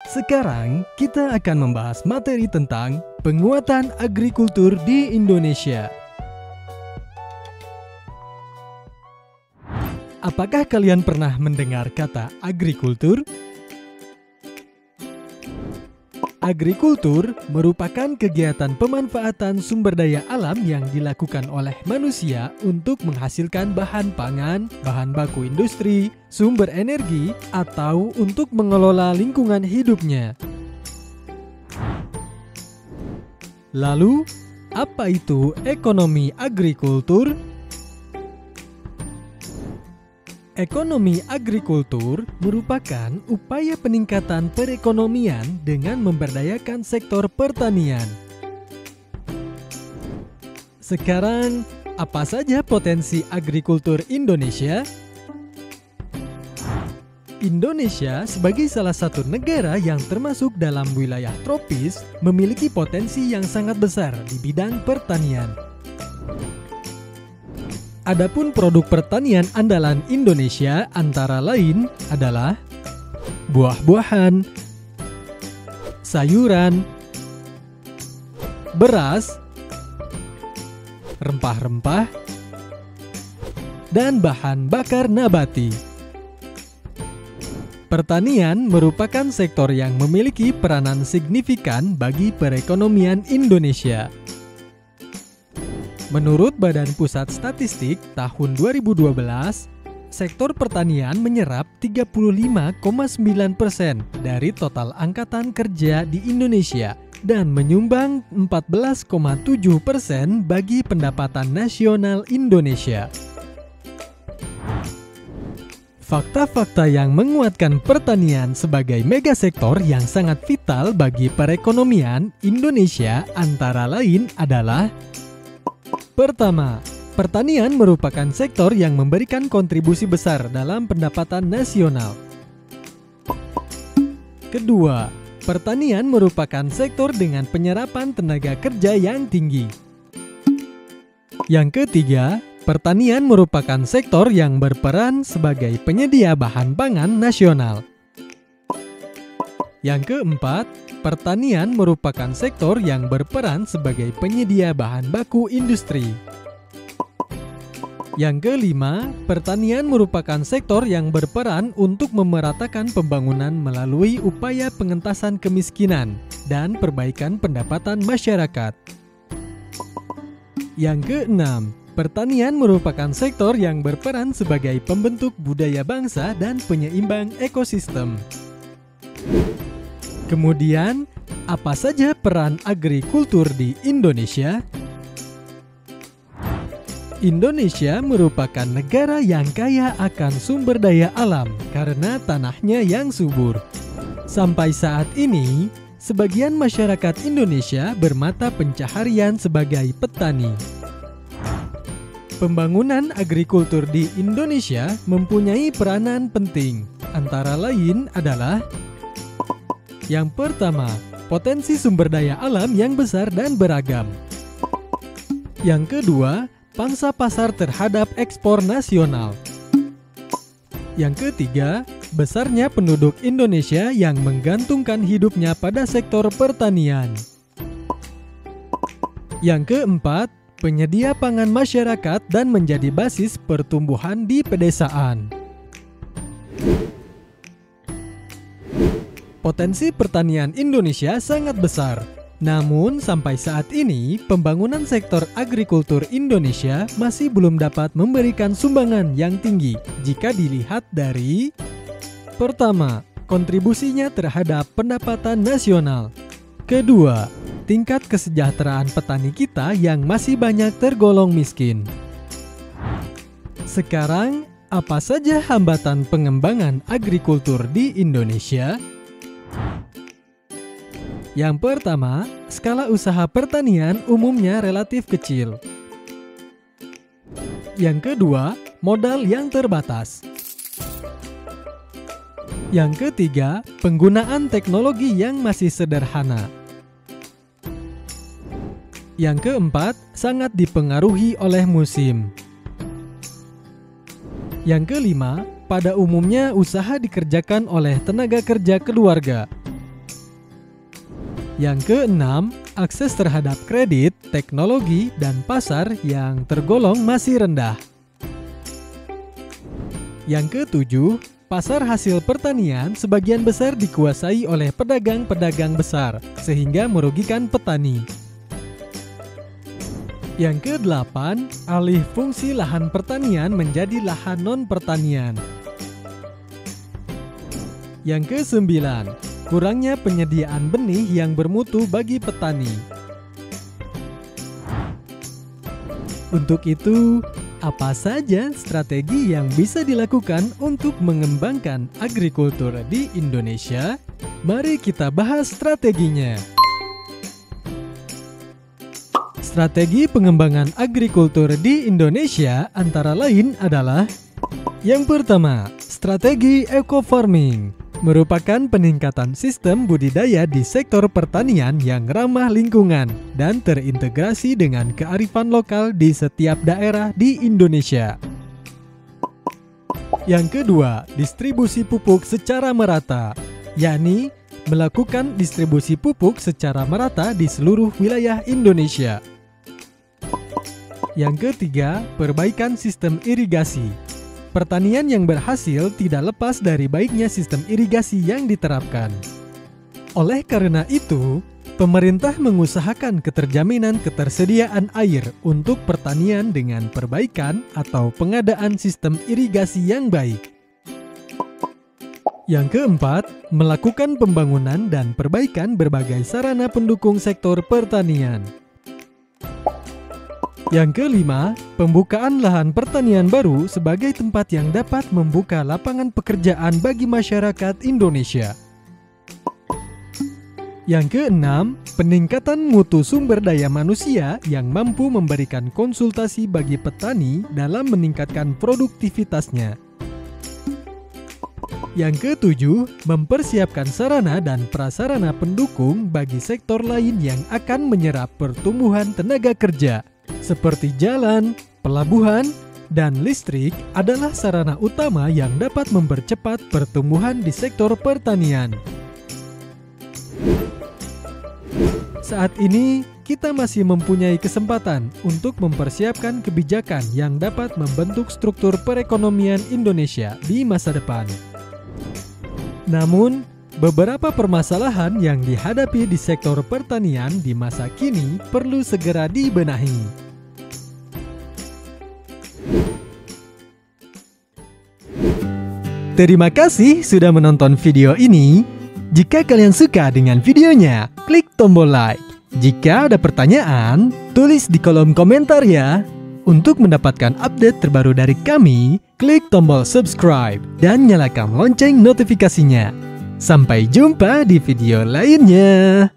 Sekarang kita akan membahas materi tentang penguatan agrikultur di Indonesia. Apakah kalian pernah mendengar kata agrikultur? Agrikultur merupakan kegiatan pemanfaatan sumber daya alam yang dilakukan oleh manusia untuk menghasilkan bahan pangan, bahan baku industri, sumber energi, atau untuk mengelola lingkungan hidupnya. Lalu, apa itu ekonomi agrikultur? Ekonomi agrikultur merupakan upaya peningkatan perekonomian dengan memberdayakan sektor pertanian. Sekarang, apa saja potensi agrikultur Indonesia? Indonesia sebagai salah satu negara yang termasuk dalam wilayah tropis memiliki potensi yang sangat besar di bidang pertanian. Adapun produk pertanian andalan Indonesia antara lain adalah buah-buahan, sayuran, beras, rempah-rempah, dan bahan bakar nabati. Pertanian merupakan sektor yang memiliki peranan signifikan bagi perekonomian Indonesia. Menurut Badan Pusat Statistik tahun 2012, sektor pertanian menyerap 35,9% dari total angkatan kerja di Indonesia dan menyumbang 14,7% bagi pendapatan nasional Indonesia. Fakta-fakta yang menguatkan pertanian sebagai megasektor yang sangat vital bagi perekonomian Indonesia antara lain adalah: pertama, pertanian merupakan sektor yang memberikan kontribusi besar dalam pendapatan nasional. Kedua, pertanian merupakan sektor dengan penyerapan tenaga kerja yang tinggi. Yang ketiga, pertanian merupakan sektor yang berperan sebagai penyedia bahan pangan nasional. Yang keempat, pertanian merupakan sektor yang berperan sebagai penyedia bahan baku industri. Yang kelima, pertanian merupakan sektor yang berperan untuk memeratakan pembangunan melalui upaya pengentasan kemiskinan dan perbaikan pendapatan masyarakat. Yang keenam, pertanian merupakan sektor yang berperan sebagai pembentuk budaya bangsa dan penyeimbang ekosistem. Kemudian, apa saja peran agrikultur di Indonesia? Indonesia merupakan negara yang kaya akan sumber daya alam karena tanahnya yang subur. Sampai saat ini, sebagian masyarakat Indonesia bermata pencaharian sebagai petani. Pembangunan agrikultur di Indonesia mempunyai peranan penting, antara lain adalah: yang pertama, potensi sumber daya alam yang besar dan beragam. Yang kedua, pangsa pasar terhadap ekspor nasional. Yang ketiga, besarnya penduduk Indonesia yang menggantungkan hidupnya pada sektor pertanian. Yang keempat, penyedia pangan masyarakat dan menjadi basis pertumbuhan di pedesaan. Potensi pertanian Indonesia sangat besar. Namun, sampai saat ini, pembangunan sektor agrikultur Indonesia masih belum dapat memberikan sumbangan yang tinggi jika dilihat dari: pertama, kontribusinya terhadap pendapatan nasional. Kedua, tingkat kesejahteraan petani kita yang masih banyak tergolong miskin. Sekarang, apa saja hambatan pengembangan agrikultur di Indonesia? Yang pertama, skala usaha pertanian umumnya relatif kecil. Yang kedua, modal yang terbatas. Yang ketiga, penggunaan teknologi yang masih sederhana. Yang keempat, sangat dipengaruhi oleh musim. Yang kelima, pada umumnya usaha dikerjakan oleh tenaga kerja keluarga. Yang keenam, akses terhadap kredit, teknologi, dan pasar yang tergolong masih rendah. Yang ketujuh, pasar hasil pertanian sebagian besar dikuasai oleh pedagang-pedagang besar, sehingga merugikan petani. Yang kedelapan, alih fungsi lahan pertanian menjadi lahan non-pertanian. Yang kesembilan, kurangnya penyediaan benih yang bermutu bagi petani. Untuk itu, apa saja strategi yang bisa dilakukan untuk mengembangkan agrikultur di Indonesia? Mari kita bahas strateginya. Strategi pengembangan agrikultur di Indonesia antara lain adalah: yang pertama, strategi eco-farming. Merupakan peningkatan sistem budidaya di sektor pertanian yang ramah lingkungan dan terintegrasi dengan kearifan lokal di setiap daerah di Indonesia. Yang kedua, distribusi pupuk secara merata, yakni melakukan distribusi pupuk secara merata di seluruh wilayah Indonesia. Yang ketiga, perbaikan sistem irigasi. Pertanian yang berhasil tidak lepas dari baiknya sistem irigasi yang diterapkan. Oleh karena itu, pemerintah mengusahakan keterjaminan ketersediaan air untuk pertanian dengan perbaikan atau pengadaan sistem irigasi yang baik. Yang keempat, melakukan pembangunan dan perbaikan berbagai sarana pendukung sektor pertanian. Yang kelima, pembukaan lahan pertanian baru sebagai tempat yang dapat membuka lapangan pekerjaan bagi masyarakat Indonesia. Yang keenam, peningkatan mutu sumber daya manusia yang mampu memberikan konsultasi bagi petani dalam meningkatkan produktivitasnya. Yang ketujuh, mempersiapkan sarana dan prasarana pendukung bagi sektor lain yang akan menyerap pertumbuhan tenaga kerja, seperti jalan, pelabuhan, dan listrik adalah sarana utama yang dapat mempercepat pertumbuhan di sektor pertanian. Saat ini, kita masih mempunyai kesempatan untuk mempersiapkan kebijakan yang dapat membentuk struktur perekonomian Indonesia di masa depan. Namun, beberapa permasalahan yang dihadapi di sektor pertanian di masa kini perlu segera dibenahi. Terima kasih sudah menonton video ini. Jika kalian suka dengan videonya, klik tombol like. Jika ada pertanyaan, tulis di kolom komentar ya. Untuk mendapatkan update terbaru dari kami, klik tombol subscribe dan nyalakan lonceng notifikasinya. Sampai jumpa di video lainnya.